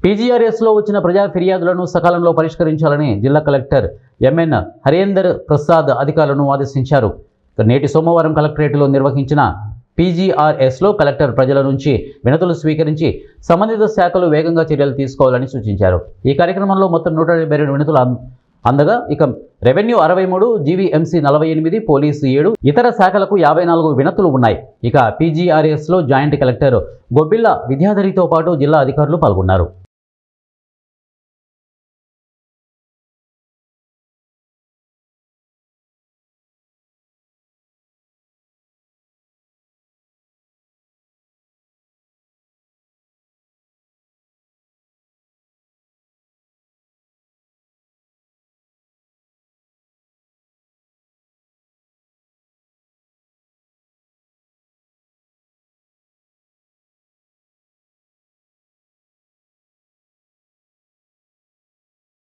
పీజీఆర్ఎస్లో వచ్చిన ప్రజా ఫిర్యాదులను సకాలంలో పరిష్కరించాలని జిల్లా కలెక్టర్ ఎంఎన్ హరేందర్ ప్రసాద్ అధికారులను ఆదేశించారు. నేటి సోమవారం కలెక్టరేట్లో నిర్వహించిన పీజీఆర్ఎస్లో కలెక్టర్ ప్రజల నుంచి వినతులు స్వీకరించి సంబంధిత శాఖలు వేగంగా చర్యలు తీసుకోవాలని సూచించారు. ఈ కార్యక్రమంలో మొత్తం 172 వినతులు అందగా ఇక రెవెన్యూ 63, జీవీఎంసీ 48, పోలీసు 7, ఇతర శాఖలకు 54 వినతులు ఉన్నాయి. ఇక పీజీఆర్ఎస్లో జాయింట్ కలెక్టర్ గొబ్బిళ్ళ విద్యాధరితో పాటు జిల్లా అధికారులు పాల్గొన్నారు.